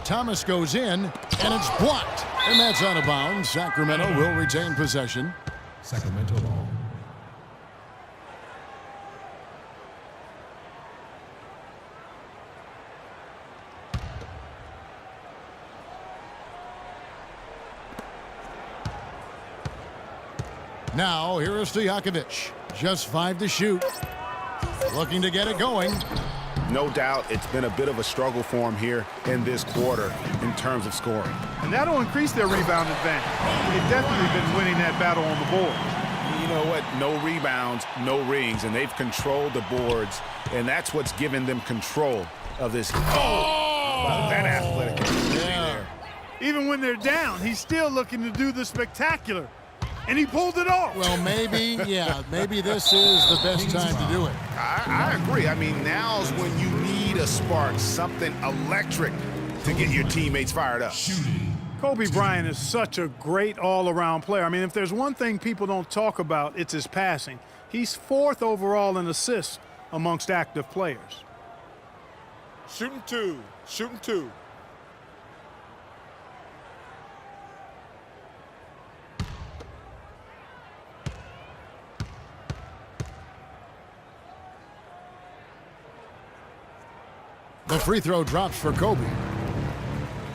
Thomas goes in, and it's blocked. And that's out of bounds. Sacramento will retain possession. Sacramento ball. Now, here is Stojakovic. Just 5 to shoot. Looking to get it going. No doubt it's been a bit of a struggle for him here in this quarter in terms of scoring. And that'll increase their rebound advantage. They've definitely been winning that battle on the board. You know what? No rebounds, no rings, and they've controlled the boards, and that's what's given them control of this. Oh! That athletic ability there. Even when they're down, he's still looking to do the spectacular. And he pulled it off. Well, maybe this is the best time to do it. I agree. I mean, now's when you need a spark, something electric to get your teammates fired up. Kobe Bryant is such a great all-around player. I mean, if there's one thing people don't talk about, it's his passing. He's 4th overall in assists amongst active players. Shooting two. The free throw drops for Kobe.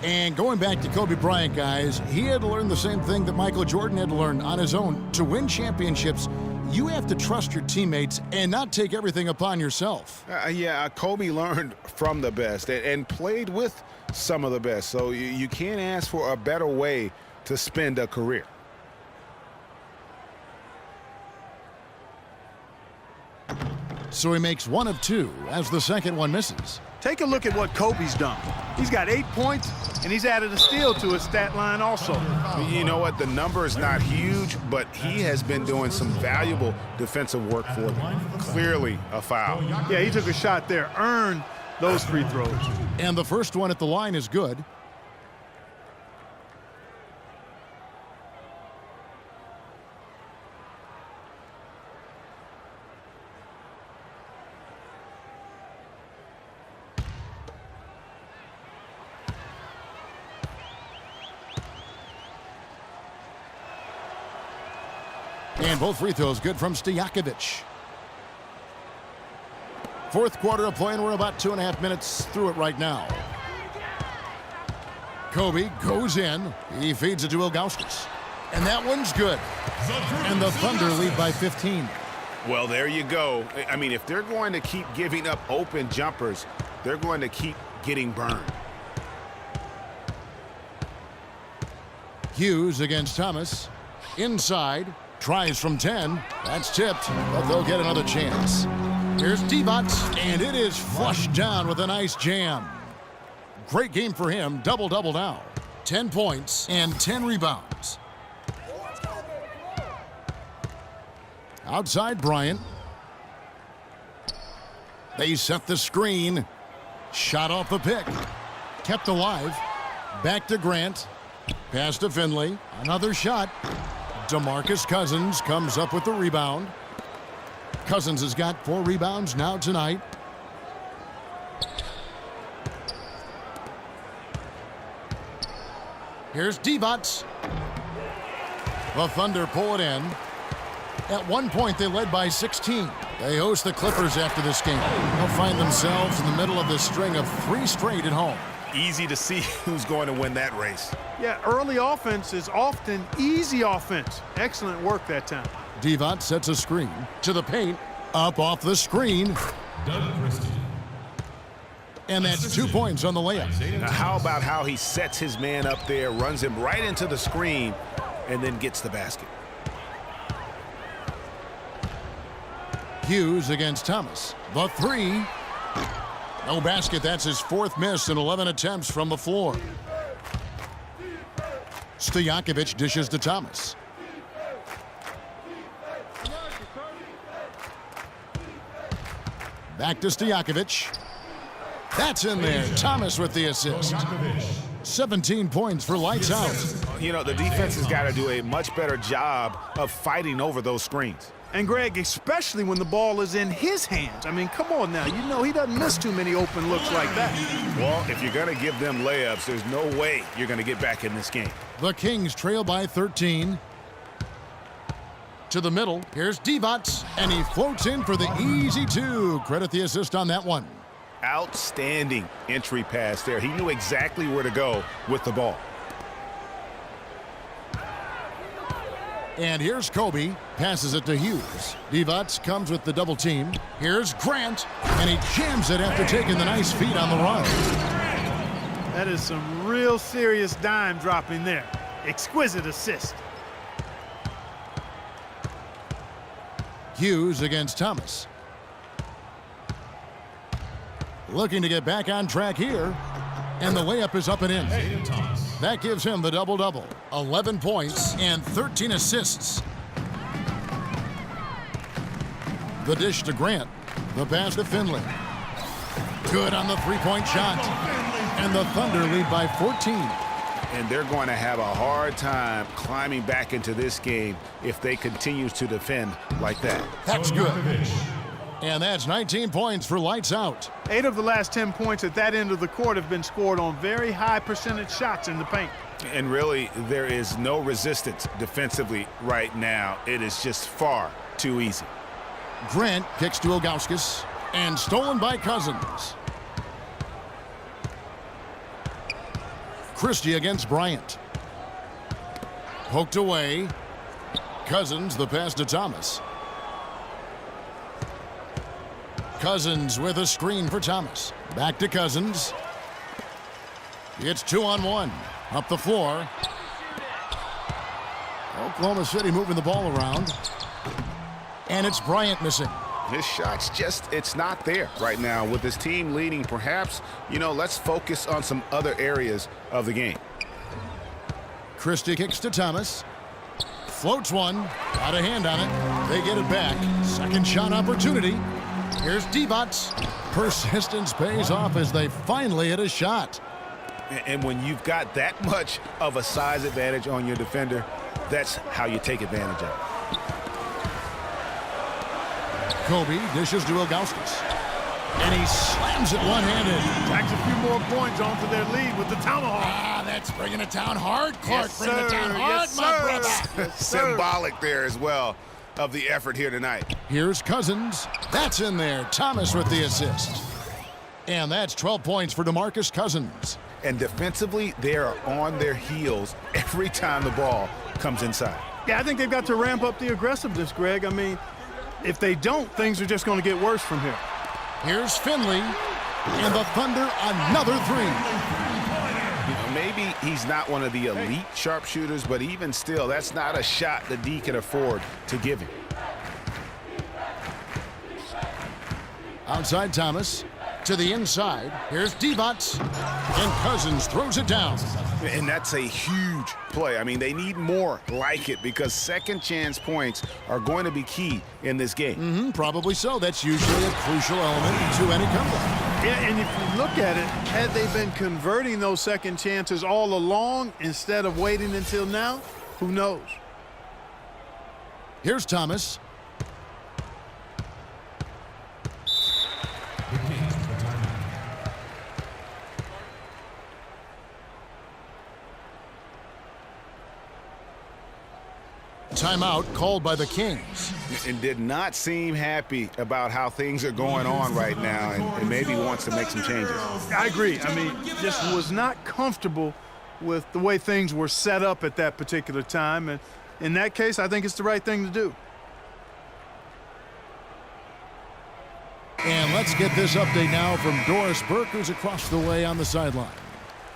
And going back to Kobe Bryant, guys, he had to learn the same thing that Michael Jordan had to learn on his own. To win championships, you have to trust your teammates and not take everything upon yourself. Kobe learned from the best and played with some of the best. So you can't ask for a better way to spend a career. So he makes 1 of 2 as the second one misses. Take a look at what Kobe's done. He's got 8 points, and he's added a steal to his stat line also. You know what? The number is not huge, but he has been doing some valuable defensive work for them. Clearly a foul. Yeah, he took a shot there, earned those free throws. And the first one at the line is good. And both free throws good from Stojakovic. 4th quarter of play, and we're about 2.5 minutes through it right now. Kobe goes in. He feeds it to Ilgauskas. And that one's good. And the Thunder lead by 15. Well, there you go. I mean, if they're going to keep giving up open jumpers, they're going to keep getting burned. Hughes against Thomas. Inside. Tries from 10. That's tipped, but they'll get another chance. Here's Divac, and it is flushed down with a nice jam. Great game for him. Double-double now. 10 points and 10 rebounds. Outside Bryant. They set the screen. Shot off the pick. Kept alive. Back to Grant. Pass to Finley. Another shot. DeMarcus Cousins comes up with the rebound. Cousins has got 4 rebounds now tonight. Here's Divac. The Thunder pull it in. At one point, they led by 16. They host the Clippers after this game. They'll find themselves in the middle of this string of 3 straight at home. Easy to see who's going to win that race. Yeah, early offense is often easy offense. Excellent work that time. Divac sets a screen to the paint. Up off the screen. And that's 2 points on the layup. Now, how about how he sets his man up there, runs him right into the screen, and then gets the basket. Hughes against Thomas. The 3. No basket. That's his 4th miss in 11 attempts from the floor. Stojakovic dishes to Thomas. Back to Stojakovic. That's in there. Thomas with the assist. 17 points for lights out. You know, the defense has got to do a much better job of fighting over those screens. And Greg, especially when the ball is in his hands. I mean, come on now. You know he doesn't miss too many open looks like that. Well, if you're going to give them layups, there's no way you're going to get back in this game. The Kings trail by 13. To the middle, here's Divac, and he floats in for the easy two. Credit the assist on that one. Outstanding entry pass there. He knew exactly where to go with the ball. And here's Kobe, passes it to Hughes. Divac comes with the double team. Here's Grant, and he jams it after taking the nice feed on the run. That is some real serious dime dropping there. Exquisite assist. Hughes against Thomas. Looking to get back on track here. And the layup is up and in. That gives him the double-double. 11 points and 13 assists. The dish to Grant. The pass to Finley. Good on the three-point shot. And the Thunder lead by 14. And they're going to have a hard time climbing back into this game if they continue to defend like that. That's good. And that's 19 points for lights out. 8 of the last 10 points at that end of the court have been scored on very high percentage shots in the paint. And really, there is no resistance defensively right now. It is just far too easy. Grant kicks to Ilgauskas, and stolen by Cousins. Christie against Bryant. Poked away. Cousins, the pass to Thomas. Cousins with a screen for Thomas. Back to Cousins. It's 2-on-1. Up the floor. Oklahoma City moving the ball around. And it's Bryant missing. His shot's just, it's not there right now. With his team leading, perhaps, let's focus on some other areas of the game. Christie kicks to Thomas. Floats one. Got a hand on it. They get it back. Second shot opportunity. Here's Divac. Persistence pays off as they finally hit a shot. And when you've got that much of a size advantage on your defender, that's how you take advantage of it. Kobe dishes to Ilgauskas. And he slams it one-handed. Tacks a few more points onto their lead with the tomahawk. Ah, that's bringing it down hard, Clark. Yes, Bringing it down sir. hard, Yes, my sir. brother. Yes, sir. Symbolic there as well of the effort here tonight. Here's Cousins. That's in there. Thomas with the assist. And that's 12 points for DeMarcus Cousins. And defensively, they are on their heels every time the ball comes inside. Yeah, I think they've got to ramp up the aggressiveness, Greg. I mean, if they don't, things are just going to get worse from here. Here's Finley. And the Thunder another three. Maybe he's not one of the elite sharpshooters, but even still, that's not a shot that D can afford to give him. Outside Thomas. To the inside. Here's Divac. And Cousins throws it down. And that's a huge play. I mean, they need more like it because second chance points are going to be key in this game. Probably so. That's usually a crucial element to any comeback. Yeah, and if you look at it, had they been converting those second chances all along instead of waiting until now, who knows? Here's Thomas. Timeout called by the Kings. And did not seem happy about how things are going on right now and maybe wants to make some changes. I agree. I mean, just was not comfortable with the way things were set up at that particular time. And in that case, I think it's the right thing to do. And let's get this update now from Doris Burke, who's across the way on the sideline.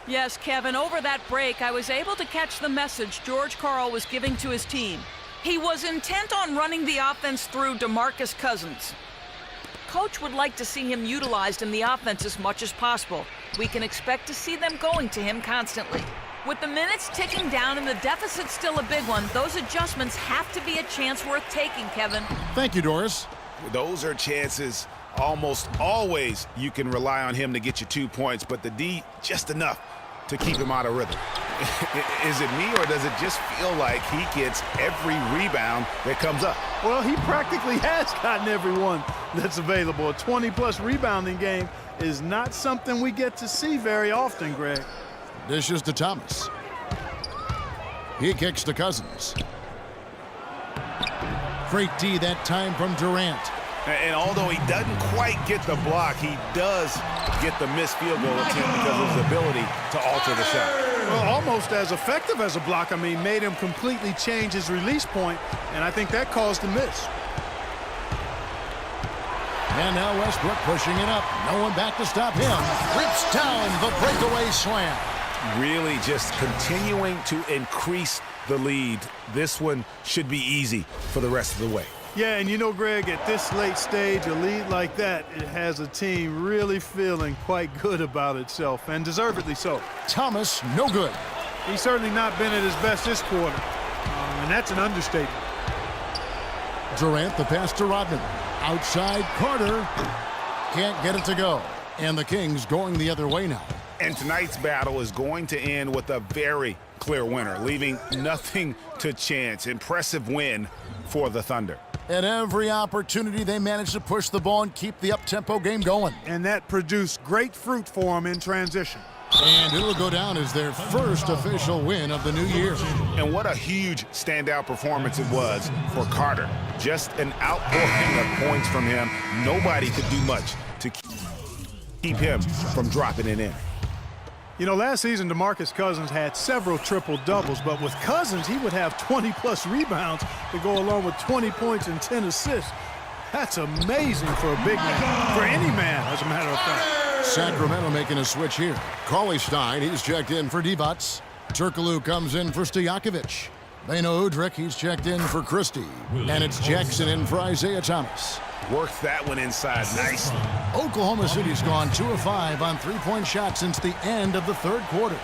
Yes, Kevin, over that break, I was able to catch the message George Karl was giving to his team. He was intent on running the offense through DeMarcus Cousins. Coach would like to see him utilized in the offense as much as possible. We can expect to see them going to him constantly. With the minutes ticking down and the deficit still a big one, those adjustments have to be a chance worth taking, Kevin. Thank you, Doris. Those are chances almost always you can rely on him to get you 2 points, but the D just enough to keep him out of rhythm. Is it me, or does it just feel like he gets every rebound that comes up? Well, he practically has gotten everyone that's available. A 20-plus rebounding game is not something we get to see very often, Greg. Dishes to Thomas. He kicks to Cousins. Great D that time from Durant. And although he doesn't quite get the block, he does get the missed field goal attempt because of his ability to alter the shot. Well, almost as effective as a block. I mean, made him completely change his release point, and I think that caused the miss. And now Westbrook pushing it up. No one back to stop him. Rips down the breakaway slam. Really just continuing to increase the lead. This one should be easy for the rest of the way. Yeah, and you know, Greg, at this late stage, a lead like that, it has a team really feeling quite good about itself, and deservedly so. Thomas, no good. He's certainly not been at his best this quarter, and that's an understatement. Durant, the pass to Rodman. Outside, Carter. Can't get it to go. And the Kings going the other way now. And tonight's battle is going to end with a very clear winner, leaving nothing to chance. Impressive win for the Thunder. At every opportunity, they managed to push the ball and keep the up-tempo game going. And that produced great fruit for them in transition. And it'll go down as their first official win of the new year. And what a huge standout performance it was for Carter. Just an outpouring of points from him. Nobody could do much to keep him from dropping it in. You know, last season, DeMarcus Cousins had several triple-doubles, but with Cousins, he would have 20-plus rebounds to go along with 20 points and 10 assists. That's amazing for a big man, for any man, as a matter of fact. Sacramento making a switch here. Cauley-Stein, he's checked in for Divac. Turkoglu comes in for Stojakovic. Beno Udrih, he's checked in for Christie. And it's Jackson in for Isaiah Thomas. Worked that one inside nicely. Oklahoma City's gone 2 of 5 on three-point shots since the end of the third quarter.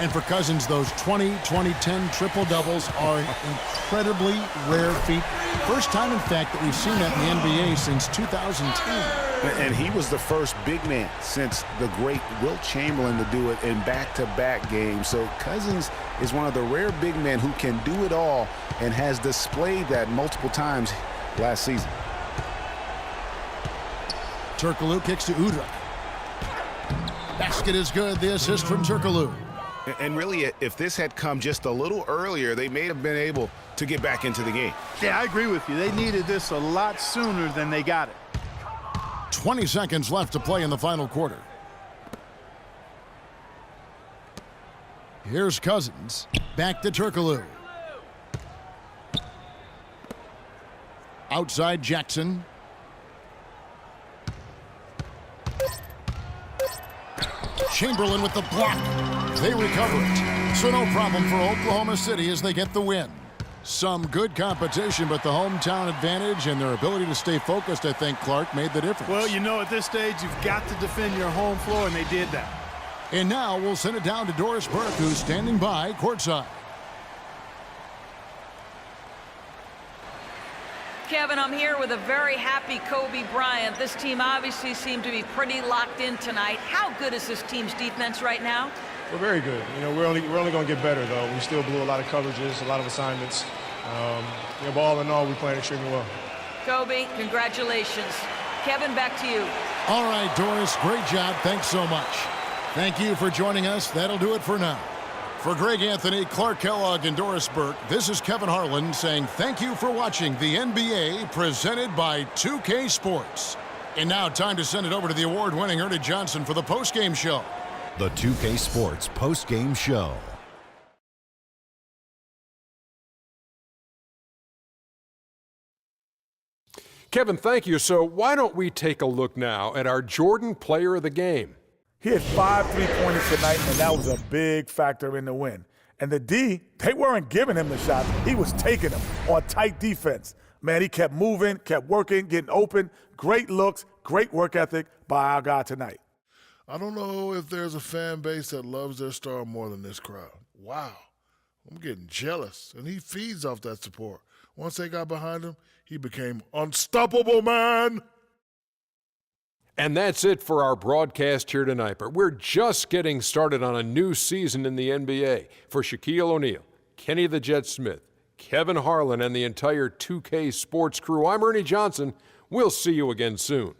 And for Cousins, those 20, 20-10 triple-doubles are an incredibly rare feat. First time, in fact, that we've seen that in the NBA since 2010. And he was the first big man since the great Wilt Chamberlain to do it in back-to-back games. So Cousins is one of the rare big men who can do it all and has displayed that multiple times last season. Turkoglu kicks to Udrih. Basket is good. The assist from Turkoglu. And really, if this had come just a little earlier, they may have been able to get back into the game. Yeah, I agree with you. They needed this a lot sooner than they got it. 20 seconds left to play in the final quarter. Here's Cousins. Back to Turkoglu. Outside Jackson. Chamberlain with the block. They recover it. So no problem for Oklahoma City as they get the win. Some good competition, but the hometown advantage and their ability to stay focused, I think, Clark, made the difference. Well, you know, at this stage, you've got to defend your home floor, and they did that. And now we'll send it down to Doris Burke, who's standing by courtside. Kevin, I'm here with a very happy Kobe Bryant. This team obviously seemed to be pretty locked in tonight. How good is this team's defense right now? We're very good. You know, we're only going to get better, though. We still blew a lot of coverages, a lot of assignments. But all in all, we played extremely well. Kobe, congratulations. Kevin, back to you. All right, Doris, great job. Thanks so much. Thank you for joining us. That'll do it for now. For Greg Anthony, Clark Kellogg, and Doris Burke, this is Kevin Harlan saying thank you for watching the NBA presented by 2K Sports. And now time to send it over to the award-winning Ernie Johnson for the postgame show. The 2K Sports postgame show. Kevin, thank you. So why don't we take a look now at our Jordan Player of the Game? He had 5 3-pointers tonight, and that was a big factor in the win. And the D, they weren't giving him the shots. He was taking them on tight defense. Man, he kept moving, kept working, getting open. Great looks, great work ethic by our guy tonight. I don't know if there's a fan base that loves their star more than this crowd. Wow. I'm getting jealous, and he feeds off that support. Once they got behind him, he became unstoppable, man. And that's it for our broadcast here tonight. But we're just getting started on a new season in the NBA. For Shaquille O'Neal, Kenny the Jet Smith, Kevin Harlan, and the entire 2K Sports crew, I'm Ernie Johnson. We'll see you again soon.